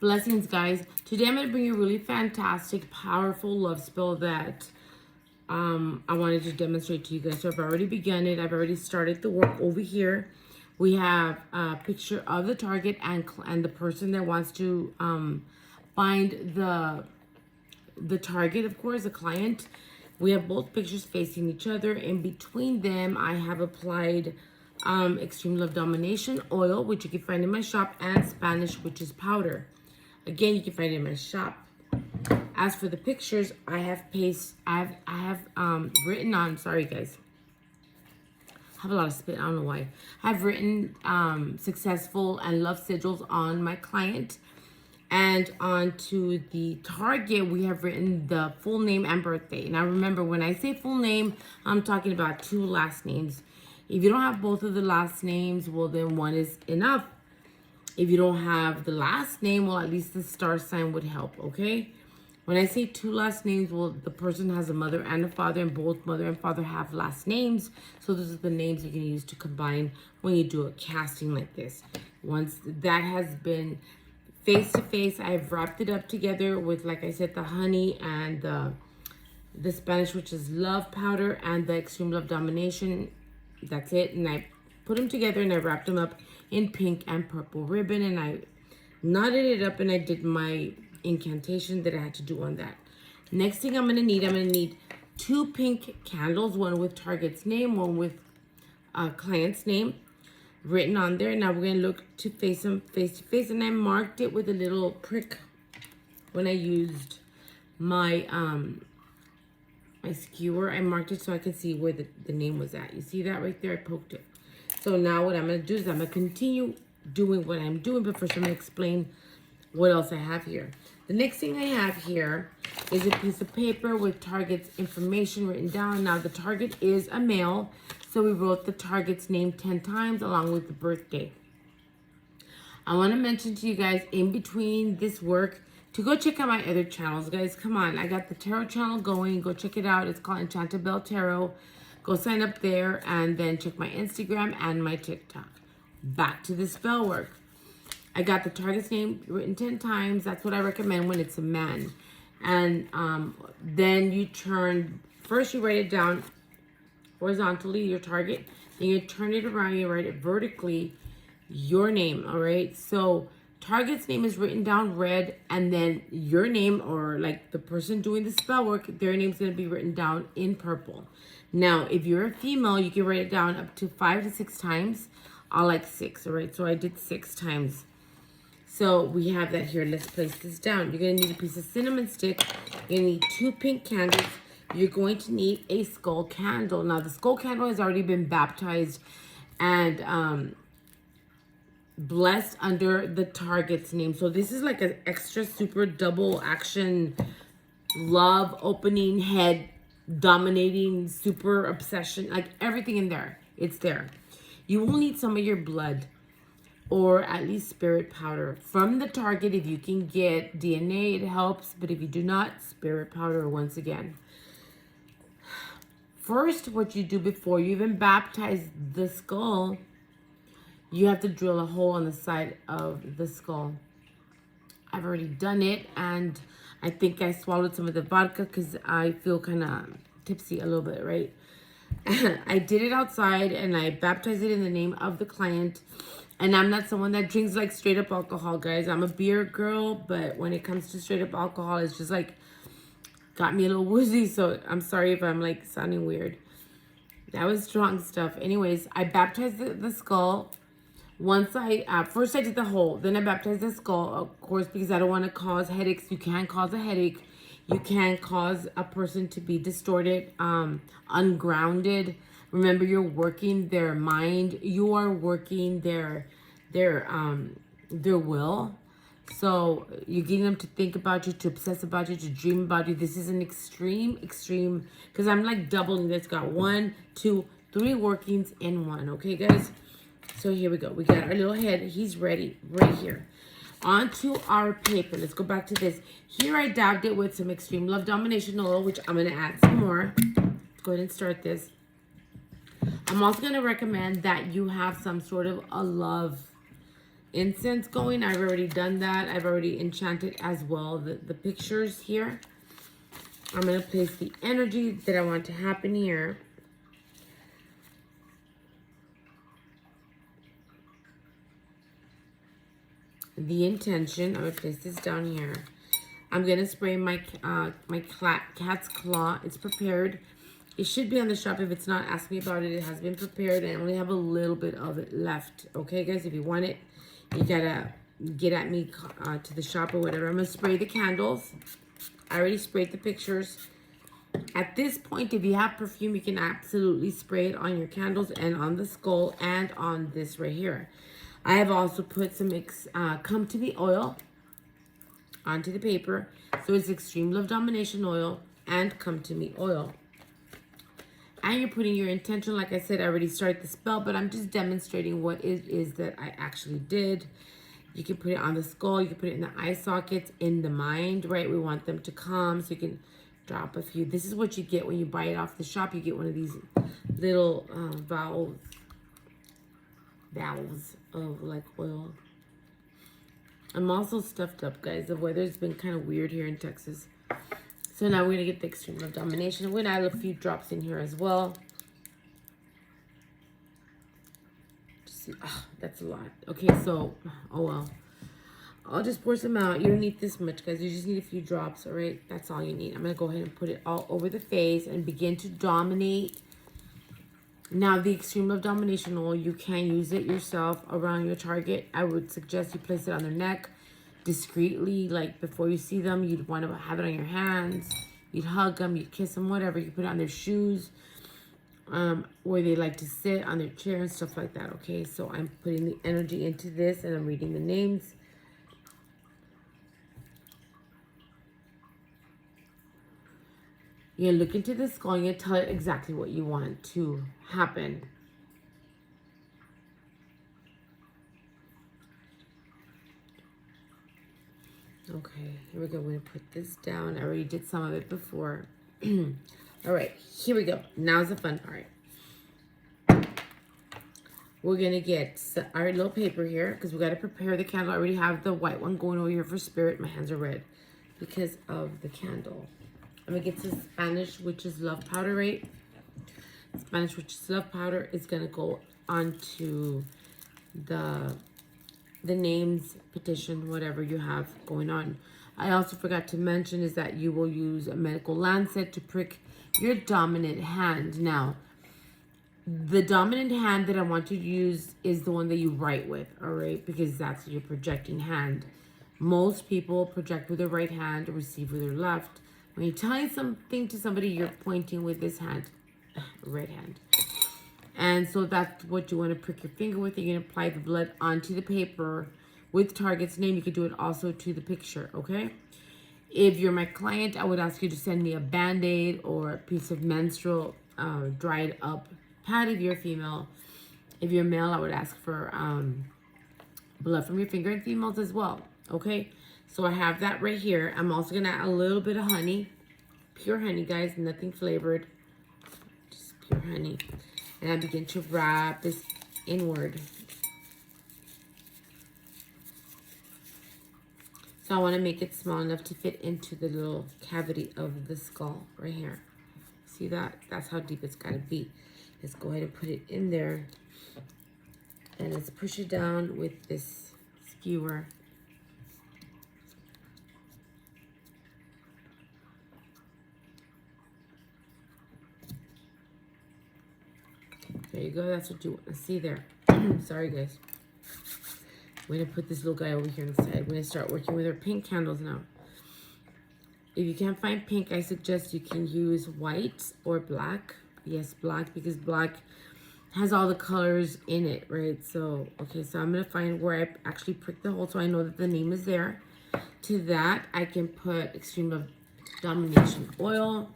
Blessings, guys. Today I'm going to bring you a really fantastic, powerful love spell that I wanted to demonstrate to you guys. So I've already begun it. I've already started the work over here. We have a picture of the target and the person that wants to find the target, of course, the client. We have both pictures facing each other. In between them, I have applied Extreme Love Domination oil, which you can find in my shop, and Spanish Witch's powder. Again, you can find it in my shop. As for the pictures, I have written on, sorry guys, I have a lot of spit, I don't know why. I've written successful and love sigils on my client. And onto the target, we have written the full name and birthday. Now remember, when I say full name, I'm talking about 2 last names. If you don't have both of the last names, well then one is enough. If you don't have the last name, well, at least the star sign would help, okay? When I say 2 last names, well, the person has a mother and a father, and both mother and father have last names. So those are the names you can use to combine when you do a casting like this. Once that has been face to face, I've wrapped it up together with, like I said, the honey and the Spanish Witch's love powder and the Extreme Love Domination. That's it. And I put them together and I wrapped them up in pink and purple ribbon, and I knotted it up and I did my incantation that I had to do on that. Next thing I'm going to need 2 pink candles, one with target's name, one with client's name written on there. Now we're going to look to face them face to face, and I marked it with a little prick when I used my my skewer. I marked it so I could see where the name was at. You see that right there? I poked it. So now what I'm going to do is I'm going to continue doing what I'm doing, but first I'm going to explain what else I have here. The next thing I have here is a piece of paper with target's information written down. Now the target is a male, so we wrote the target's name 10 times along with the birthday. I want to mention to you guys in between this work to go check out my other channels, guys. Come on, I got the tarot channel going. Go check it out. It's called Enchanted Bell Tarot. Go sign up there and then check my Instagram and my TikTok. Back to the spell work. I got the target's name written 10 times. That's what I recommend when it's a man. And then you first you write it down horizontally, your target. Then you turn it around, you write it vertically, your name, all right? So target's name is written down red, and then your name, or like the person doing the spell work, their name's going to be written down in purple. Now, if you're a female, you can write it down up to 5 to 6 times. I like 6, all right? So I did 6 times. So we have that here. Let's place this down. You're going to need a piece of cinnamon stick. You're going to need 2 pink candles. You're going to need a skull candle. Now, the skull candle has already been baptized and blessed under the target's name. So this is like an extra super double action love opening head dominating super obsession, like everything in there. It's there. You will need some of your blood or at least spirit powder from the target. If you can get DNA, it helps, but if you do not, spirit powder once again. First, what you do before you even baptize the skull, you have to drill a hole on the side of the skull. I've already done it, and I think I swallowed some of the vodka because I feel kind of tipsy a little bit, right? I did it outside, and I baptized it in the name of the client. And I'm not someone that drinks like straight up alcohol, guys. I'm a beer girl, but when it comes to straight up alcohol, it's just like got me a little woozy. So I'm sorry if I'm like sounding weird. That was strong stuff. Anyways, I baptized the skull. Once first I did the hole, then I baptized the skull, of course, because I don't want to cause headaches. You can cause a headache. You can cause a person to be distorted, ungrounded. Remember, you're working their mind. You are working their will. So you're getting them to think about you, to obsess about you, to dream about you. This is an extreme, because I'm like doubling this. Got 1, 2, 3 workings in one. Okay, guys? So here we go. We got our little head. He's ready right here. Onto our paper. Let's go back to this. Here I dabbed it with some Extreme Love Domination oil, which I'm going to add some more. Let's go ahead and start this. I'm also going to recommend that you have some sort of a love incense going. I've already done that. I've already enchanted as well the pictures here. I'm going to place the energy that I want to happen here. The intention, I'm going to place this down here. I'm going to spray my my cat's claw. It's prepared. It should be on the shop. If it's not, ask me about it. It has been prepared, and I only have a little bit of it left. Okay, guys, if you want it, you got to get at me to the shop or whatever. I'm going to spray the candles. I already sprayed the pictures. At this point, if you have perfume, you can absolutely spray it on your candles and on the skull and on this right here. I have also put some Come To Me oil onto the paper. So it's Extreme Love Domination oil and Come To Me oil. And you're putting your intention. Like I said, I already started the spell, but I'm just demonstrating what it is that I actually did. You can put it on the skull. You can put it in the eye sockets, in the mind, right? We want them to come, so you can drop a few. This is what you get when you buy it off the shop. You get one of these little valves of like oil. I'm also stuffed up, guys. The weather's been kind of weird here in Texas. So now we're gonna get the Extreme Love Domination. I'm gonna add a few drops in here as well. Just, that's a lot. Okay, so, oh well. I'll just pour some out. You don't need this much, guys. You just need a few drops, all right? That's all you need. I'm gonna go ahead and put it all over the face and begin to dominate. Now, the Extreme Love Domination oil, you can use it yourself around your target. I would suggest you place it on their neck discreetly. Like, before you see them, you'd want to have it on your hands. You'd hug them, you'd kiss them, whatever. You put it on their shoes, where they like to sit, on their chair and stuff like that, okay? So I'm putting the energy into this, and I'm reading the names. You're going to look into the skull, and you're going to tell it exactly what you want to happen. Okay, here we go. We're going to put this down. I already did some of it before. All right, here we go. Now's the fun part. We're going to get our little paper here, because we got to prepare the candle. I already have the white one going over here for spirit. My hands are red because of the candle. I'm going to get some Spanish Witch's Love Powder, right? Spanish Witch's Love Powder is going to go onto the names, petition, whatever you have going on. I also forgot to mention is that you will use a medical lancet to prick your dominant hand. Now, the dominant hand that I want you to use is the one that you write with, all right? Because that's your projecting hand. Most people project with their right hand or receive with their left. When you're telling something to somebody, you're pointing with this hand, right hand. And so that's what you want to prick your finger with. You're going to apply the blood onto the paper with target's name. You can do it also to the picture, okay? If you're my client, I would ask you to send me a Band-Aid or a piece of menstrual dried up pad if you're female. If you're male, I would ask for blood from your finger, and females as well, okay? So I have that right here. I'm also going to add a little bit of honey. Pure honey, guys. Nothing flavored. Just pure honey. And I begin to wrap this inward. So I want to make it small enough to fit into the little cavity of the skull right here. See that? That's how deep it's got to be. Let's go ahead and put it in there. And let's push it down with this skewer. There you go. That's what you want to see there. Sorry, guys. We're going to put this little guy over here inside. We're going to start working with our pink candles now. If you can't find pink, I suggest you can use white or black. Yes, black, because black has all the colors in it, right? So, okay, so I'm going to find where I actually pricked the hole so I know that the name is there. To that, I can put Extreme Love Domination oil.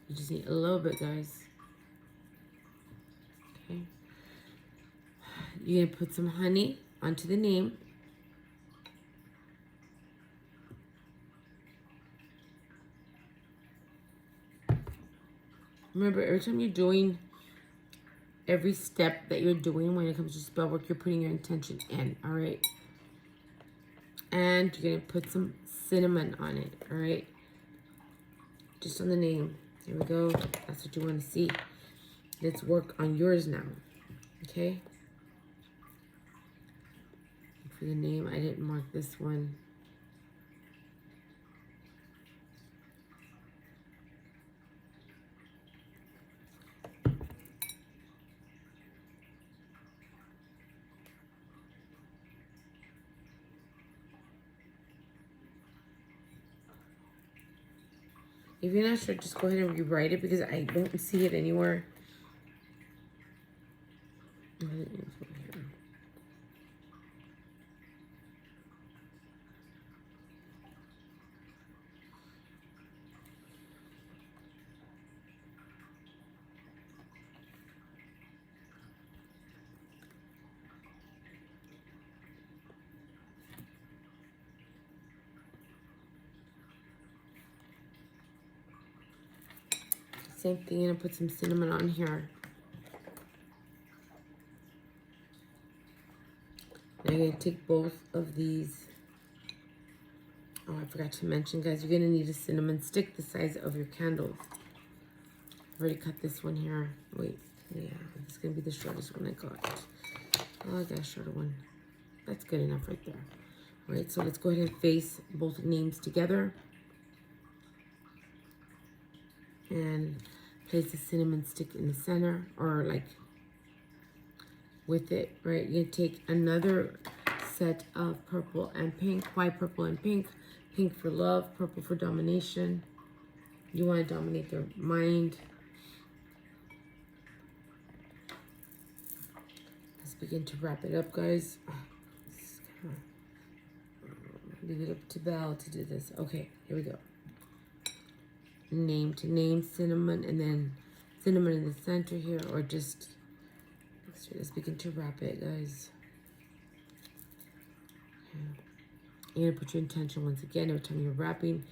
You just need a little bit, guys. Okay. You're going to put some honey onto the name. Remember, every time you're doing every step that you're doing when it comes to spell work, you're putting your intention in, all right? And you're going to put some cinnamon on it, all right? Just on the name. Here we go. That's what you want to see. Let's work on yours now, okay? For the name, I didn't mark this one. If you're not sure, just go ahead and rewrite it because I don't see it anywhere. Same thing, and put some cinnamon on here. Now you're going to take both of these. Oh, I forgot to mention, guys, you're going to need a cinnamon stick the size of your candles. I've already cut this one here. Wait, yeah, this is going to be the shortest one I got. Oh, I got a shorter one. That's good enough right there. All right, so let's go ahead and face both names together. And place the cinnamon stick in the center, or like with it, right? You're gonna take another set of purple and pink, white, purple, and pink. Pink for love, purple for domination. You want to dominate their mind. Let's begin to wrap it up, guys. Leave it up to Belle to do this. Okay, here we go. Name to name, cinnamon, and then cinnamon in the center here, or just let's begin to wrap it, guys. Okay. You're gonna put your intention once again every time you're wrapping.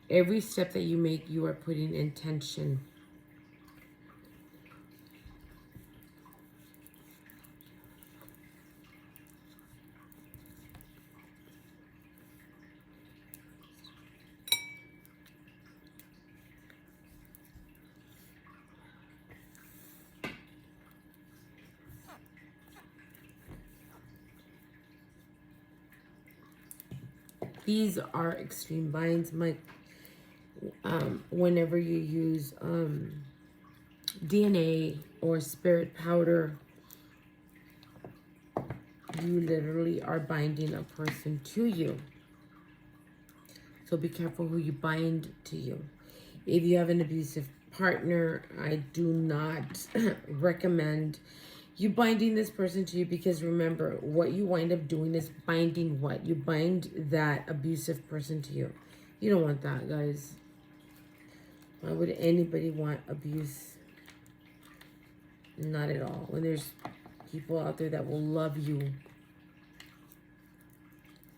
Every step that you make, you are putting intention. These are extreme binds. Whenever you use DNA or spirit powder, you literally are binding a person to you. So be careful who you bind to you. If you have an abusive partner, I do not recommend you binding this person to you, because remember, what you wind up doing is binding what? You bind that abusive person to you. You don't want that, guys. Why would anybody want abuse? Not at all. When there's people out there that will love you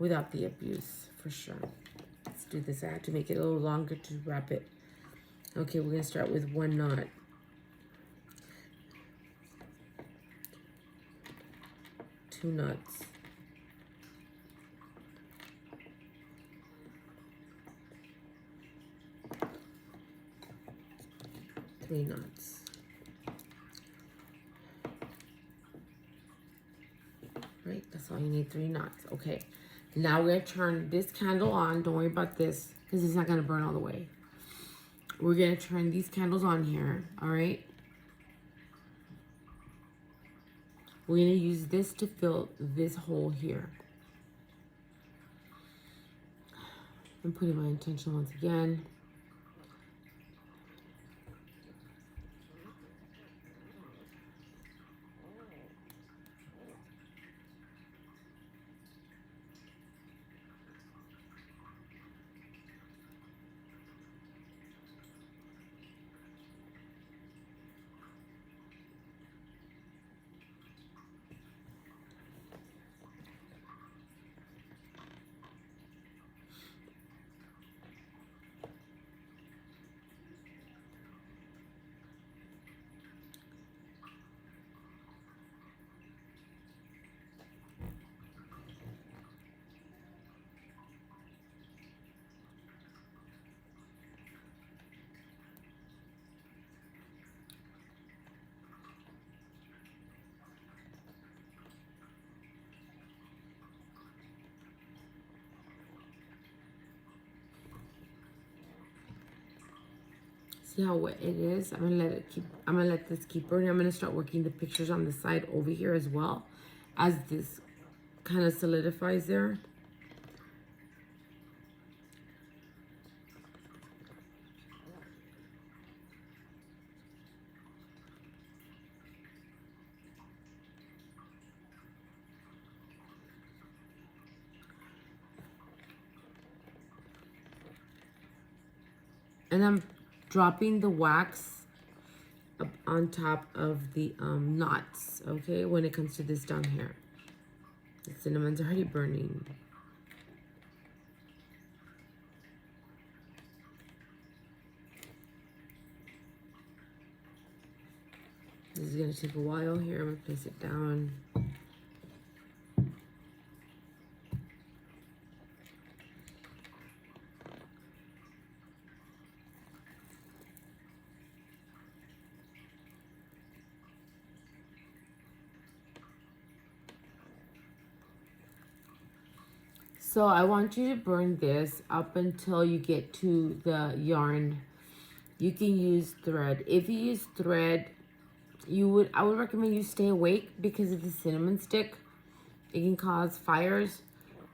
without the abuse, for sure. Let's do this. I have to make it a little longer to wrap it. Okay, we're going to start with one knot. Two knots. Three knots. Right, that's all you need, 3 knots. Okay, now we're gonna turn this candle on. Don't worry about this, because it's not gonna burn all the way. We're gonna turn these candles on here, all right? We're gonna use this to fill this hole here. I'm putting my intention once again. See how wet it is? I'm gonna let this keep burning. I'm gonna start working the pictures on the side over here as well, as this kind of solidifies there. And I'm dropping the wax up on top of the knots, okay, when it comes to this down here. The cinnamon's already burning. This is gonna take a while here. I'm gonna place it down. So I want you to burn this up until you get to the yarn. You can use thread. If you use thread, I would recommend you stay awake because of the cinnamon stick. It can cause fires.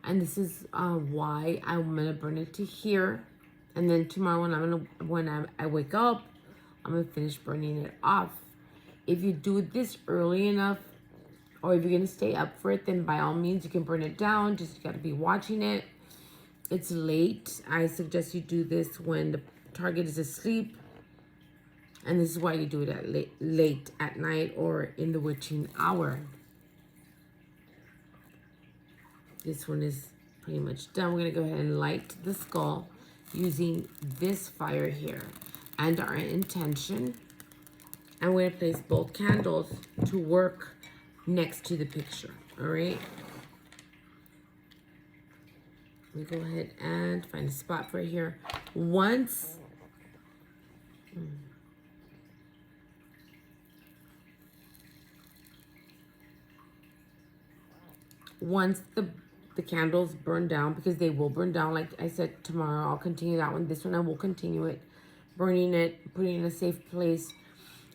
And this is why I'm gonna burn it to here. And then tomorrow when I wake up, I'm gonna finish burning it off. If you do this early enough, or if you're gonna stay up for it, then by all means you can burn it down. Just you gotta be watching it. It's late. I suggest you do this when the target is asleep. And this is why you do it at late at night or in the witching hour. This one is pretty much done. We're gonna go ahead and light the skull using this fire here and our intention. And we're gonna place both candles to work next to the picture, all right? Let me go ahead and find a spot for here. Once the candles burn down, because they will burn down, like I said, tomorrow I'll continue that one. This one I will continue it, burning it, putting it in a safe place.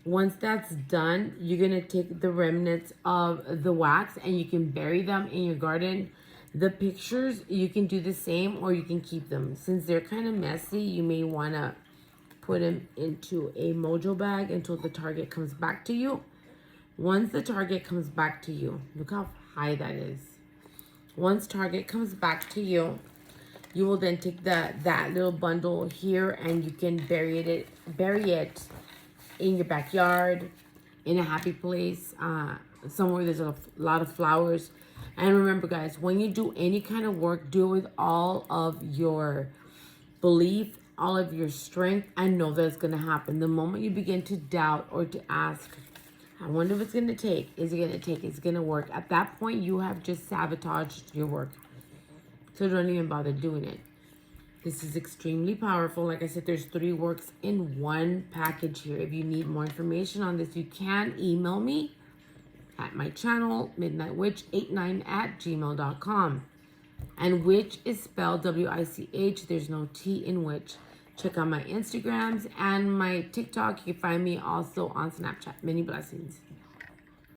Once that's done, you're gonna take the remnants of the wax and you can bury them in your garden. The pictures, you can do the same or you can keep them. Since they're kind of messy, you may wanna put them into a mojo bag until the target comes back to you. Once the target comes back to you, look how high that is. Once target comes back to you, you will then take that little bundle here and you can bury it in your backyard, in a happy place, somewhere there's a lot of flowers. And remember, guys, when you do any kind of work, do it with all of your belief, all of your strength, and know that it's going to happen. The moment you begin to doubt or to ask, I wonder if it's going to take, is it going to take, is it going to work? At that point, you have just sabotaged your work. So don't even bother doing it. This is extremely powerful. Like I said, there's 3 works in one package here. If you need more information on this, you can email me at my channel, midnightwitch89@gmail.com. And witch is spelled W-I-C-H. There's no T in witch. Check out my Instagrams and my TikTok. You can find me also on Snapchat. Many blessings.